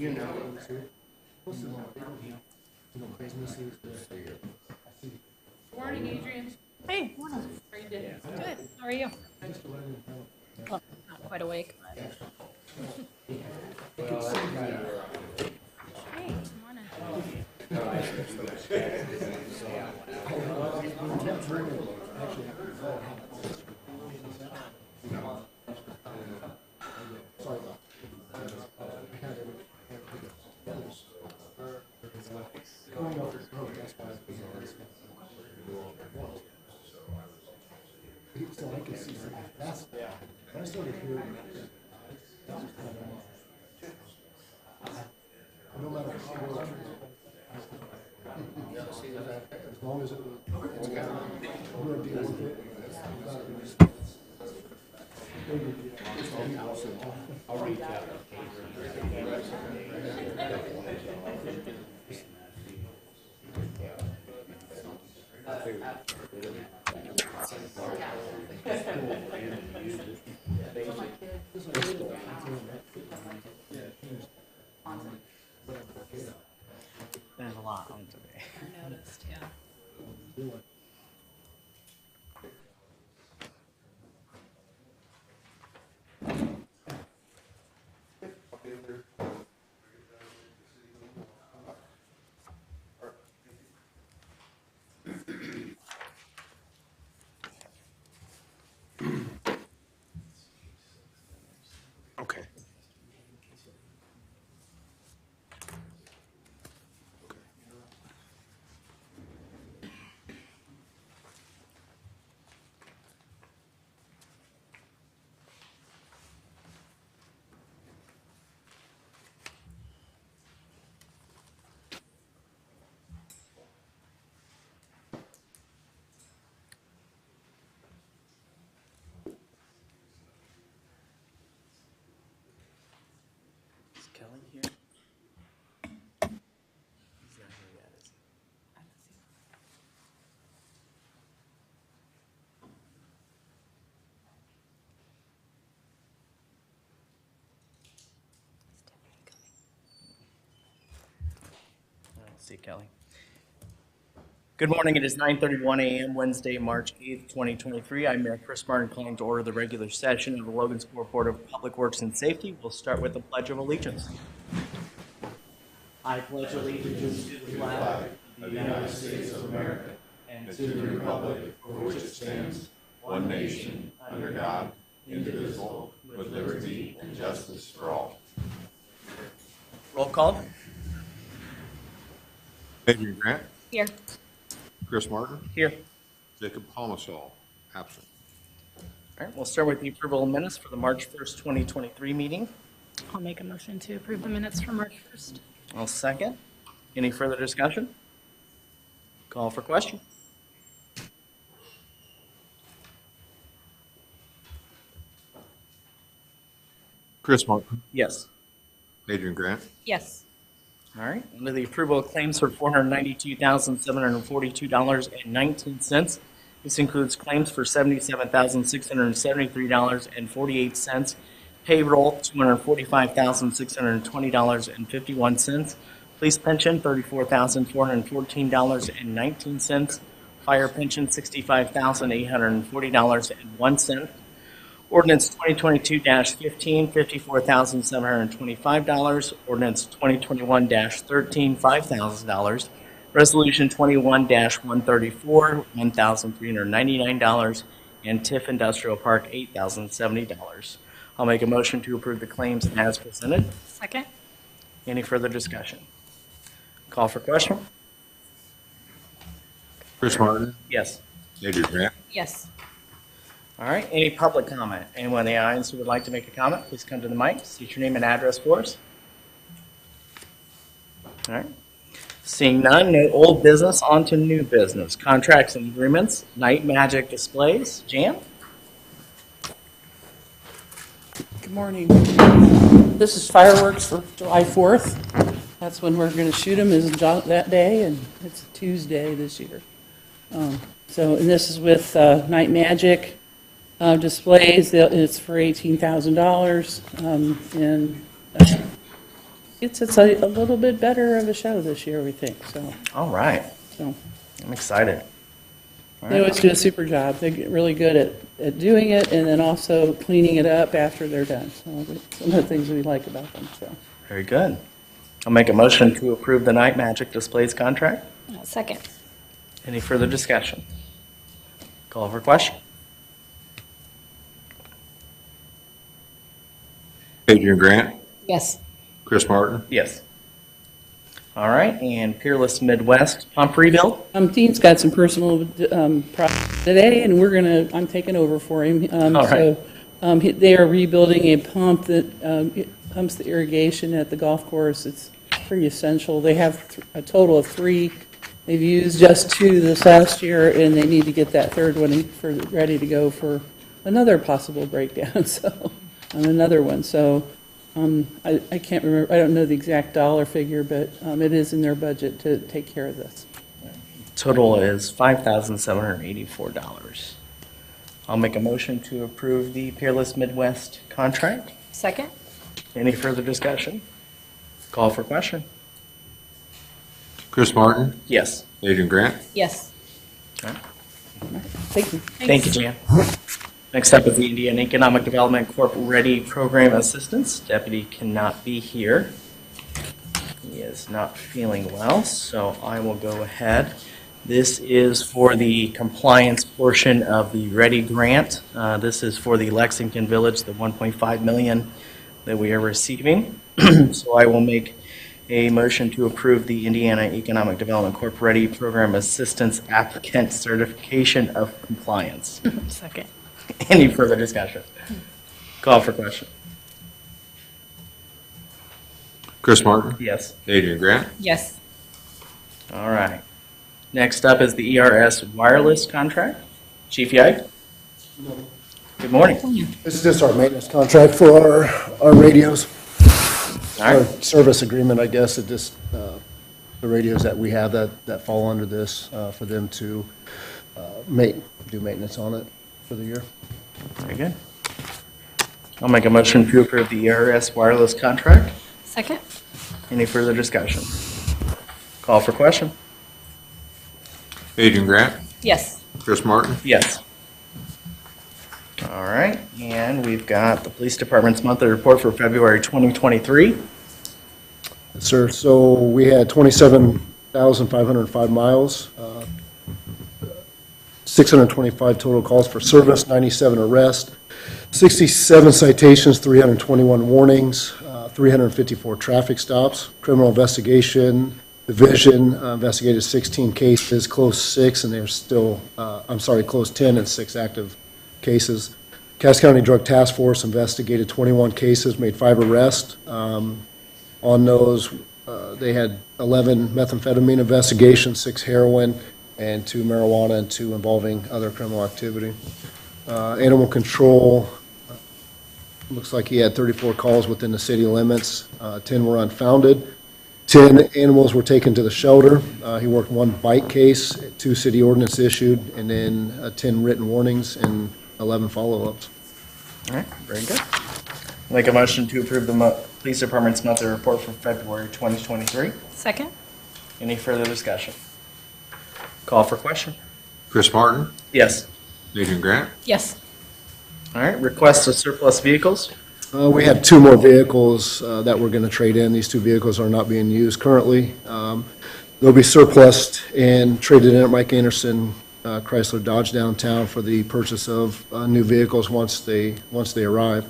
Morning, Adrian. Hey, morning. How are you doing? Good. How are you? Well, not quite awake, but. Hey, morning. So I could see something fast. When I started hearing no matter how well as long as it was, we're gonna deal with it. I'll reach out. There's a lot on today. I noticed, yeah. Okay. Is Kelly here? He's not here yet, is he? I don't see Kelly. Good morning. It is 9:31 a.m. Wednesday, March 8th, 2023. I'm Mayor Chris Martin calling to order the regular session of the Logansport Board of Public Works and Safety. We'll start with the Pledge of Allegiance. I pledge allegiance to the flag of the United States of America and to the republic for which it stands, one nation, under God, indivisible, with liberty and justice for all. Roll call. Adrian Grant, Here. Chris Martin, Here. Jacob Palmasol, absent. All right, we'll start with the approval of minutes for the March 1st, 2023 meeting. I'll make a motion to approve the minutes from March 1st. I'll second. Any further discussion? Call for question. Chris Martin, Yes. Adrian Grant, Yes. All right, under the approval of claims for $492,742.19. This includes claims for $77,673.48, payroll $245,620.51, police pension $34,414.19, fire pension $65,840.01. Ordinance 2022-15, $54,725. Ordinance 2021-13, $5,000. Resolution 21-134, $1,399. And TIF Industrial Park, $8,070. I'll make a motion to approve the claims as presented. Second? Any further discussion? Call for question? Chris Martin, Yes. Adrian Grant, Yes. All right, any public comment? Anyone in the audience who would like to make a comment, please come to the mic, state your name and address for us. All right. Seeing none, no old business, on to new business. Contracts and agreements, Night Magic Displays. Jan? Good morning. This is fireworks for July 4th. That's when we're going to shoot them, is that day, and it's a Tuesday this year. And this is with Night Magic Displays. It's for $18,000. And it's a little bit better of a show this year, we think, so. All right. So I'm excited. they always do a super job. They get really good at doing it and then also cleaning it up after they're done. So some of the things we like about them, so. Very good. I'll make a motion to approve the Night Magic Displays contract. Second. Any further discussion? Call for question. Adrian Grant, Yes. Chris Martin, Yes. All right, and Peerless Midwest pump rebuild. Dean's got some personal problems today, and I'm taking over for him. All right. They are rebuilding a pump that it pumps the irrigation at the golf course. It's pretty essential. They have a total of 3. They've used just 2 this last year, and they need to get that third one ready to go for another possible breakdown, so, on another one. So I can't remember, I don't know the exact dollar figure, but it is in their budget to take care of this. Total is $5,784. I'll make a motion to approve the Peerless Midwest contract. Second. Any further discussion? Call for question. Chris Martin, Yes. Adrian Grant, Yes. Thank you. Thank you, Jan. Next up is the Indiana Economic Development Corp. Ready Program Assistance. Deputy cannot be here. He is not feeling well, so I will go ahead. This is for the compliance portion of the Ready Grant. This is for the Lexington Village, the $1.5 million that we are receiving. So I will make a motion to approve the Indiana Economic Development Corp. Ready Program Assistance Applicant Certification of Compliance. Second. Any further discussion? Call for question. Chris Martin, Yes. Adrian Grant, Yes. All right. Next up is the ERS wireless contract. Chief Yike? Good morning. This is just our maintenance contract for our radios. All Our right. service agreement, I guess, it just, the radios that we have that fall under this, for them to do maintenance on it for the year. Very good. I'll make a motion to approve the ERS wireless contract. Second. Any further discussion? Call for question. Adrian Grant, Yes. Chris Martin, Yes. All right, and we've got the police department's monthly report for February 2023. Yes, sir. So we had 27,505 miles, 625 total calls for service, 97 arrests, 67 citations, 321 warnings, 354 traffic stops. Criminal investigation division investigated 16 cases, closed 6, and they're still, closed 10 and 6 active cases. Cass County Drug Task Force investigated 21 cases, made 5 arrests. On those, they had 11 methamphetamine investigations, 6 heroin, and 2 marijuana, and 2 involving other criminal activity. Animal control, looks like he had 34 calls within the city limits. 10 were unfounded. 10 animals were taken to the shelter. He worked 1 bite case, 2 city ordinance issued, and then 10 written warnings and 11 follow-ups. All right, very good. I'll make a motion to approve the police department's monthly report for February 2023. Second. Any further discussion? Call for question. Chris Martin, Yes. Adrian Grant, Yes. All right, request of surplus vehicles. We have 2 more vehicles that we're going to trade in. These 2 vehicles are not being used currently. They'll be surplused and traded in at Mike Anderson Chrysler Dodge downtown for the purchase of new vehicles once they arrive.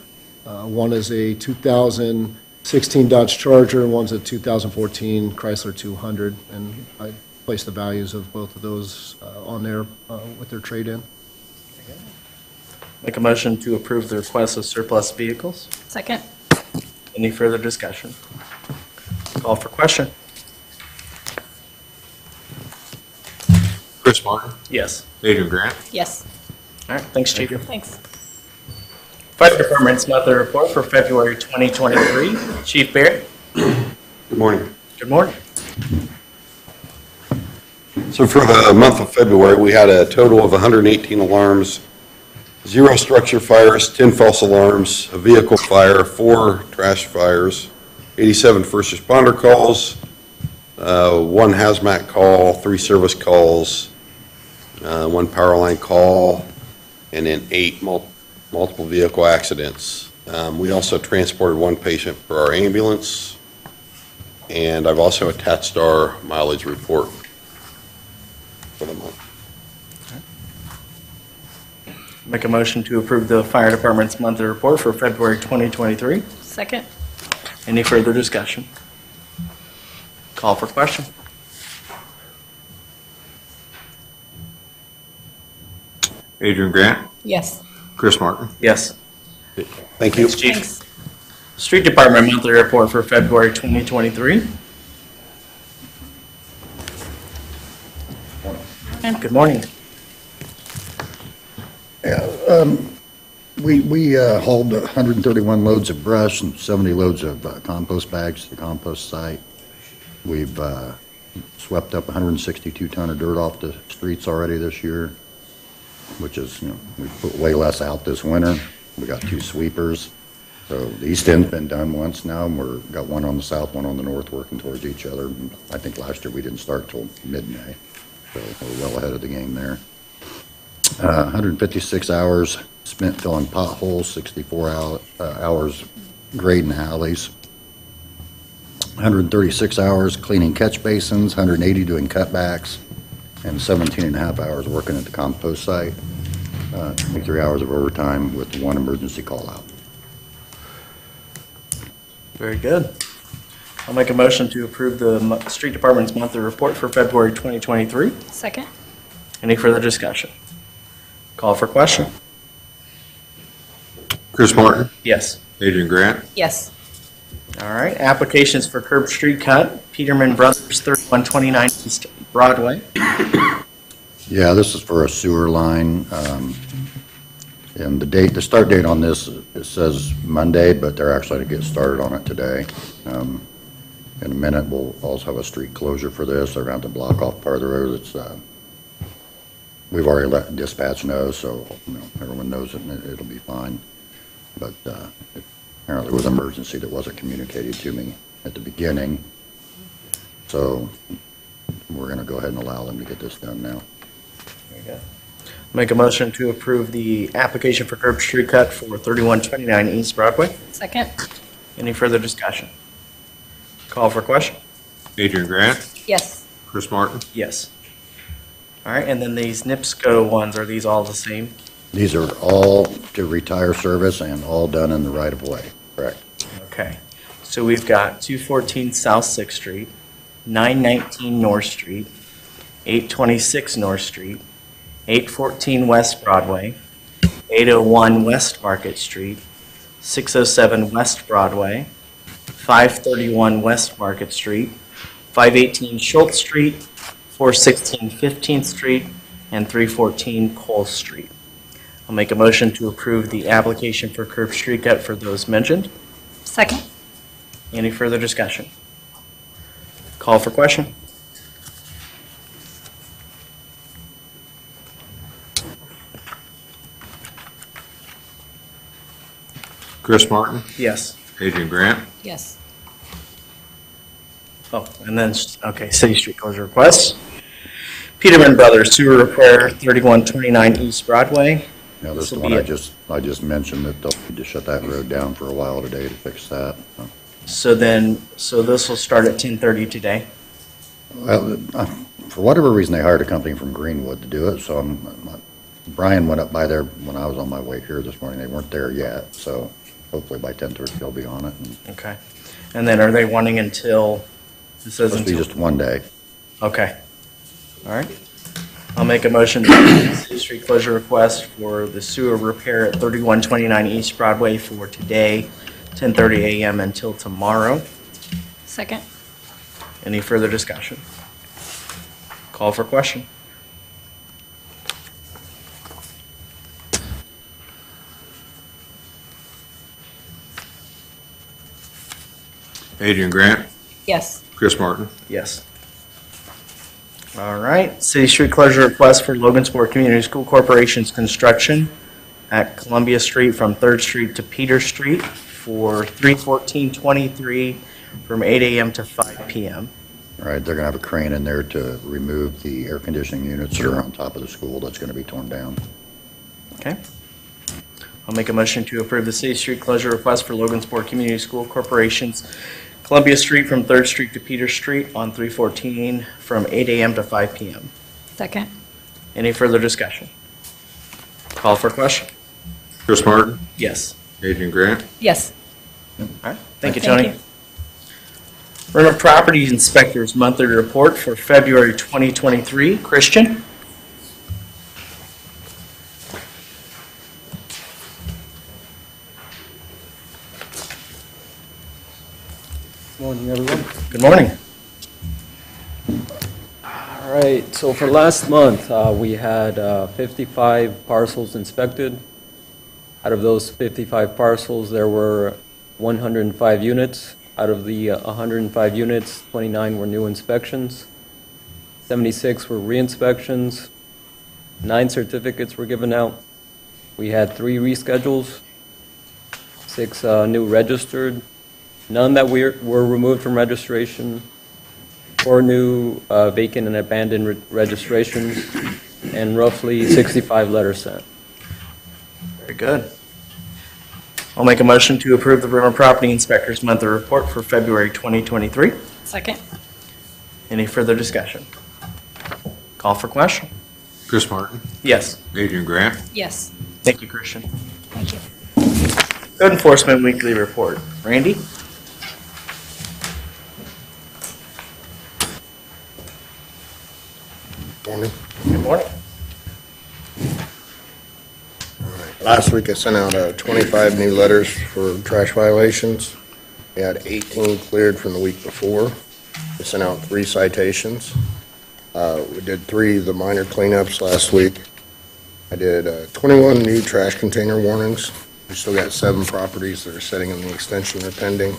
One is a 2016 Dodge Charger, and one's a 2014 Chrysler 200, and I placed the values of both of those on there with their trade-in. Make a motion to approve the request of surplus vehicles. Second. Any further discussion? Call for question. Chris Martin, Yes. Adrian Grant, Yes. All right, thanks, Chief. Thanks. Fire Department's monthly report for February 2023. Chief Barrett, Good morning. good morning. So for the month of February, we had a total of 118 alarms, 0 structure fires, 10 false alarms, a vehicle fire, 4 trash fires, 87 first responder calls, 1 hazmat call, 3 service calls, 1 power line call, and then 8 multiple vehicle accidents. We also transported 1 patient for our ambulance, and I've also attached our mileage report for the month. Make a motion to approve the fire department's monthly report for February 2023. Second. Any further discussion? Call for question. Adrian Grant, Yes. Chris Martin, Thank Yes. you. Thanks, Chief. Thanks. Street Department monthly report for February 2023. Good morning. We hauled 131 loads of brush and 70 loads of compost bags to the compost site. We've swept up 162 ton of dirt off the streets already this year, which is, we put way less out this winter. We got 2 sweepers. So the east end's been done once now, and we've got 1 on the south, 1 on the north, working towards each other. I think last year we didn't start till mid-May, so we're well ahead of the game there. 156 hours spent filling potholes, 64 hours grading alleys, 136 hours cleaning catch basins, 180 doing cutbacks, and 17 and a half hours working at the compost site. 23 hours of overtime with 1 emergency call out. Very good. I'll make a motion to approve the Street Department's monthly report for February 2023. Second. Any further discussion? Call for question. Chris Martin, Yes. Adrian Grant, Yes. All right, applications for curb street cut, Peterman Brothers, 3129 East Broadway. Yeah, this is for a sewer line. And the start date on this, it says Monday, but they're actually going to get started on it today. In a minute, we'll also have a street closure for this. They're going to have to block off part of the road. We've already let dispatch know, so everyone knows it, and it'll be fine. But apparently it was an emergency that wasn't communicated to me at the beginning. So we're going to go ahead and allow them to get this done now. There you go. Make a motion to approve the application for curb street cut for 3129 East Broadway. Second. Any further discussion? Call for question. Adrian Grant, Yes. Chris Martin, Yes. All right, and then these NIPSCO ones, are these all the same? These are all to retire service and all done in the right of way, correct? Okay, so we've got 214 South 6th Street, 919 North Street, 826 North Street, 814 West Broadway, 801 West Market Street, 607 West Broadway, 531 West Market Street, 518 Schultz Street, 416 15th Street, and 314 Cole Street. I'll make a motion to approve the application for curb street cut for those mentioned. Second. Any further discussion? Call for question. Chris Martin, Yes. Adrian Grant, Yes. Oh, and then, okay, city street closure requests. Peterman Brothers sewer repair, 3129 East Broadway. Now, this is the This'll one be I just mentioned that they'll need to shut that road down for a while today to fix that. So this will start at 10:30 today. Well, for whatever reason, they hired a company from Greenwood to do it, so Brian went up by there when I was on my way here this morning. They weren't there yet, so hopefully by 10:30 they'll be on it. And Okay. And then are they wanting until, it says It'll be until, just one day. okay. All right. I'll make a motion to approve the city street closure request for the sewer repair at 3129 East Broadway for today, 10:30 a.m. until tomorrow. Second. Any further discussion? Call for question. Adrian Grant, Yes. Chris Martin, Yes. All right, city street closure request for Logansport Community School Corporation's construction at Columbia Street from 3rd Street to Peter Street for 31423 from 8 a.m. to 5 p.m. Right, they're going to have a crane in there to remove the air conditioning units that are on top of the school that's going to be torn down. Okay. I'll make a motion to approve the city street closure request for Logansport Community School Corporation's Columbia Street from 3rd Street to Peters Street on 314 from 8 a.m. to 5 p.m. Second. Any further discussion? Call for question? Chris Martin, Yes. Adrian Grant, Yes. All right. Thank you, Thank Tony. you. Rental Property Inspector's Monthly Report for February 2023. Christian? Morning, everyone. Good morning. All right, so for last month, we had 55 parcels inspected. Out of those 55 parcels, there were 105 units. Out of the 105 units, 29 were new inspections, 76 were re-inspections, 9 certificates were given out. We had 3 reschedules, 6 new registered, none that were removed from registration, 4 new vacant and abandoned registrations, and roughly 65 letters sent. Very good. I'll make a motion to approve the Rental Property Inspector's Monthly Report for February 2023. Second. Any further discussion? Call for question? Chris Martin, Yes. Adrian Grant, Yes. Thank you, Christian. Thank you. Code Enforcement Weekly Report. Randy? Morning. Good morning. Last week I sent out 25 new letters for trash violations. We had 18 cleared from the week before. We sent out 3 citations. We did 3 of the minor cleanups last week. I did 21 new trash container warnings. We still got 7 properties that are sitting in the extension or pending.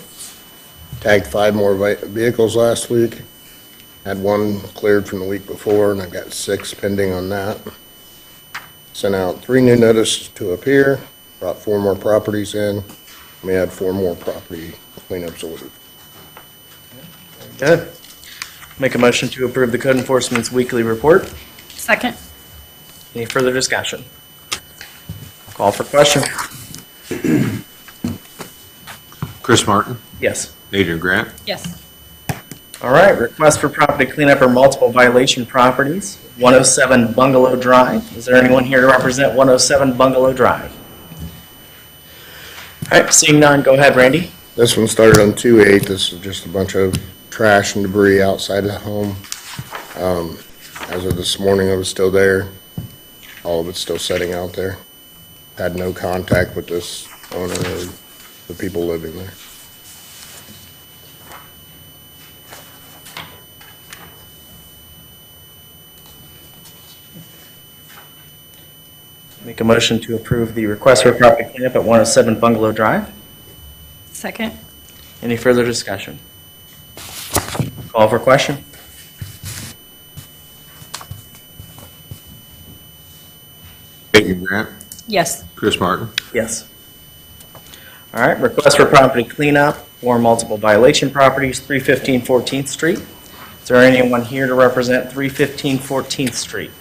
Tagged 5 more vehicles last week. Had 1 cleared from the week before, and I've got 6 pending on that. Sent out 3 new notices to appear, brought 4 more properties in. We had 4 more property cleanups ordered. Good. Make a motion to approve the Code Enforcement's Weekly Report. Second. Any further discussion? Call for question? Chris Martin, Yes. Adrian Grant, Yes. All right, request for property cleanup or multiple violation properties, 107 Bungalow Drive. Is there anyone here to represent 107 Bungalow Drive? All right, seeing none, go ahead, Randy. This one started on 2/8. This is just a bunch of trash and debris outside the home. As of this morning, it was still there. All of it's still sitting out there. Had no contact with this owner or the people living there. Make a motion to approve the request for property cleanup at 107 Bungalow Drive. Second. Any further discussion? Call for question? Adrian Grant, Yes. Chris Martin, Yes. All right, request for property cleanup for multiple violation properties, 315 14th Street. Is there anyone here to represent 315 14th Street?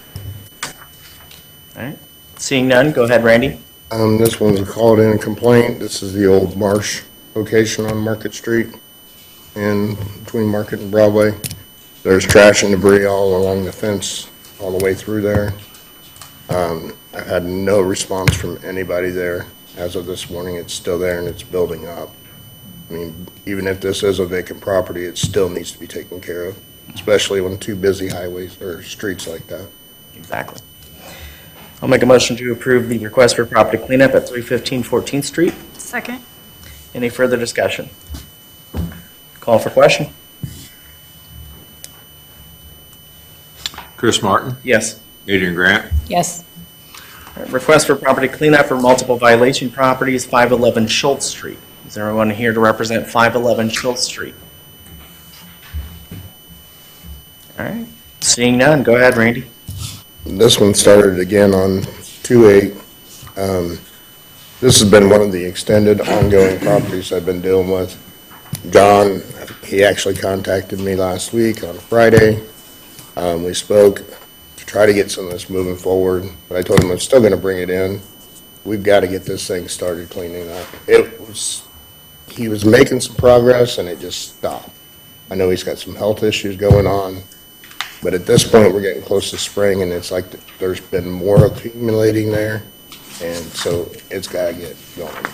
All right, seeing none, go ahead, Randy. This one's a called in complaint. This is the old Marsh location on Market Street in between Market and Broadway. There's trash and debris all along the fence, all the way through there. I've had no response from anybody there. As of this morning, it's still there and it's building up. I mean, even if this is a vacant property, it still needs to be taken care of, especially on 2 busy highways or streets like that. Exactly. I'll make a motion to approve the request for property cleanup at 315 14th Street. Second. Any further discussion? Call for question? Chris Martin, Yes. Adrian Grant, Yes. All right, request for property cleanup for multiple violation properties, 511 Schultz Street. Is there anyone here to represent 511 Schultz Street? All right, seeing none, go ahead, Randy. This one started again on 2/8. This has been one of the extended ongoing properties I've been dealing with. John, he actually contacted me last week on Friday. We spoke to try to get some of this moving forward, but I told him I'm still gonna bring it in. We've got to get this thing started cleaning up. He was making some progress and it just stopped. I know he's got some health issues going on, but at this point, we're getting close to spring and it's like there's been more accumulating there. And so it's got to get going.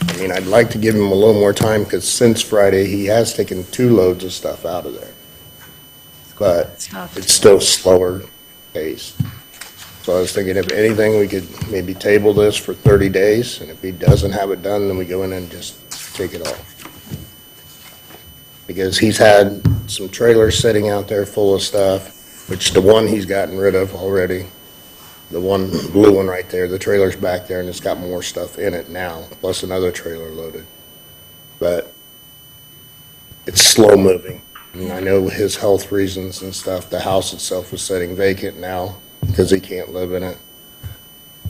I mean, I'd like to give him a little more time because since Friday, he has taken 2 loads of stuff out of there. But Stuff. it's still slower paced. So I was thinking if anything, we could maybe table this for 30 days. And if he doesn't have it done, then we go in and just take it off. Because he's had some trailers sitting out there full of stuff, which the one he's gotten rid of already. The one blue one right there, the trailer's back there and it's got more stuff in it now, plus another trailer loaded. But it's slow moving. I mean, I know his health reasons and stuff. The house itself is sitting vacant now because he can't live in it.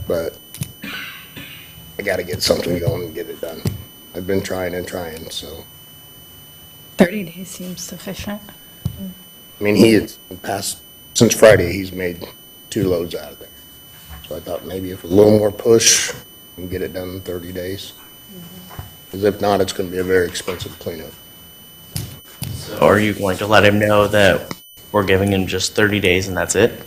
But I got to get something going and get it done. I've been trying and trying, so. 30 days seems sufficient. I mean, since Friday, he's made 2 loads out of there. So I thought maybe if a little more push, we can get it done in 30 days. Because if not, it's going to be a very expensive cleanup. So are you going to let him know that we're giving him just 30 days and that's it?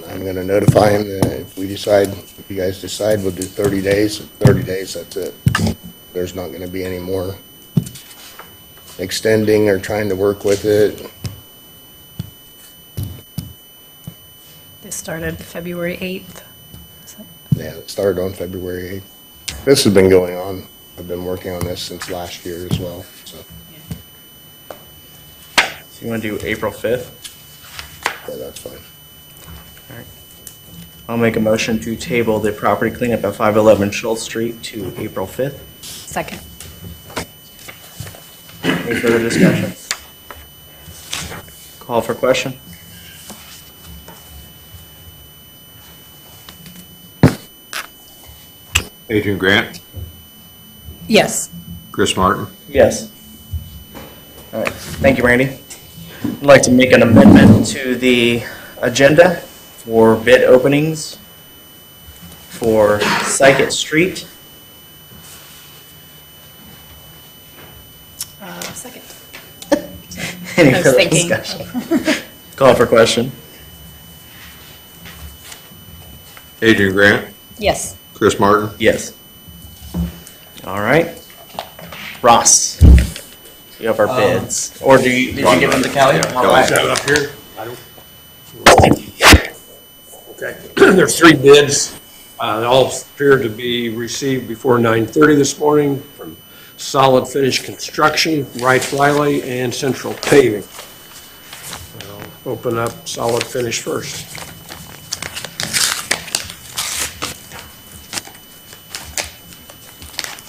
I'm going to notify him that if you guys decide we'll do 30 days, 30 days, that's it. There's not going to be any more extending or trying to work with it. This started February 8th. Yeah, it started on February 8th. This has been going on. I've been working on this since last year as well, so. So you want to do April 5th? Yeah, that's fine. I'll make a motion to table the property cleanup at 511 Schultz Street to April 5th. Second. Any further discussion? Call for question? Adrian Grant, Yes. Chris Martin, Yes. All right, thank you, Randy. I'd like to make an amendment to the agenda for bid openings for Psychic Street. Second. Any I was further thinking. discussion? Call for question? Adrian Grant, Yes. Chris Martin, Yes. All right. Ross, you have our bids. Or did you give them to Kelly? All right. Up here? Okay, there's 3 bids. They all appear to be received before 9:30 this morning from Solid Finish Construction, Wright Riley, and Central Paving. I'll open up Solid Finish first.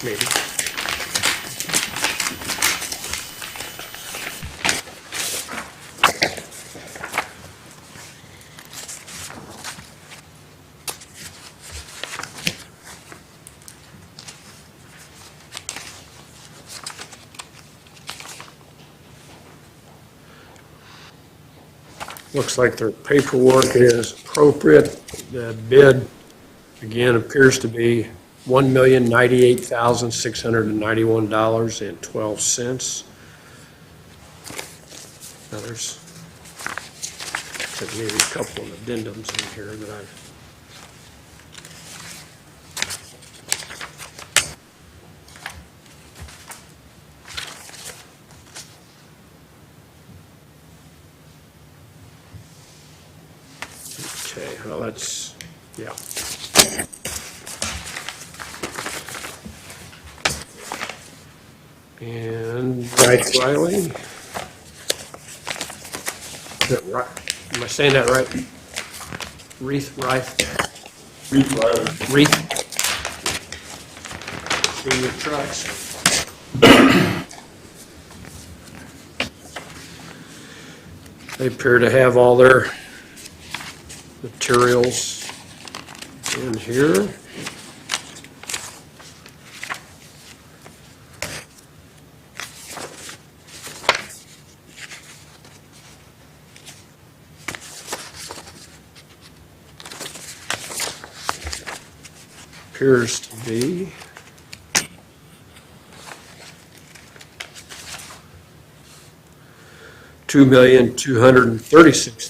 Maybe. Looks like their paperwork is appropriate. The bid, again, appears to be $1,098,691.12. Now, there's maybe a couple of addendums in here that I've. Okay, well, let's, yeah. And Wright Riley. Is that right? Am I saying that right? Reith. Senior Trucks. They appear to have all their materials in here. appears to be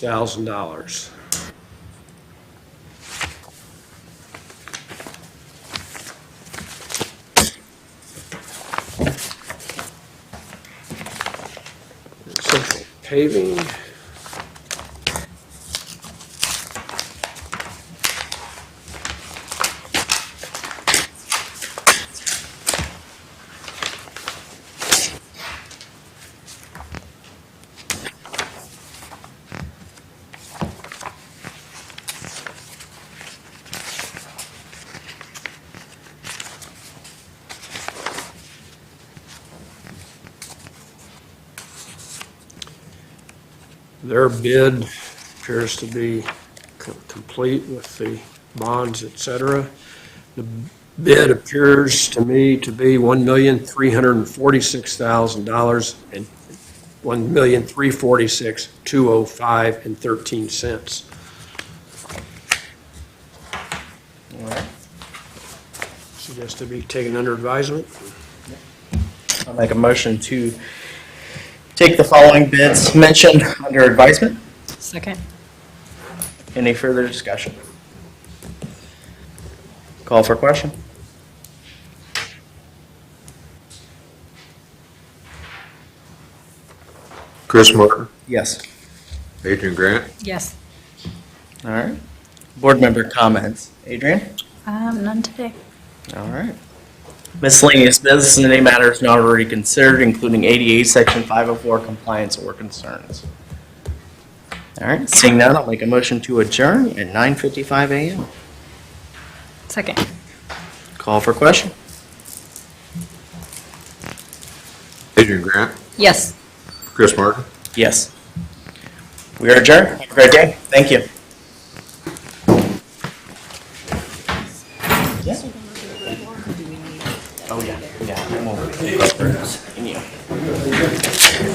$2,236,000. Central paving. Their bid appears to be complete with the bonds, et cetera. The bid appears to me to be $1,346,000 and $1,346,205.13. All right. Suggest to be taken under advisement. I'll make a motion to take the following bids mentioned under advisement. Second. Any further discussion? Call for question. Chris Martin, Yes. Adrian Grant, Yes. All right. Board member comments. Adrian? None today. All right. Miscellaneous business and any matters not already considered, including ADA Section 504 compliance or concerns. All right, seeing none, I'll make a motion to adjourn at 9:55 a.m. Second. Call for question. Adrian Grant, Yes. Chris Martin. Yes. We are adjourned. Have a great day. Thank you. Oh, yeah, yeah. and we'll go for it. And you.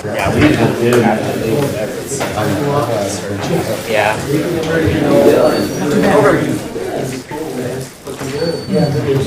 Yeah, we didn't do. Yeah.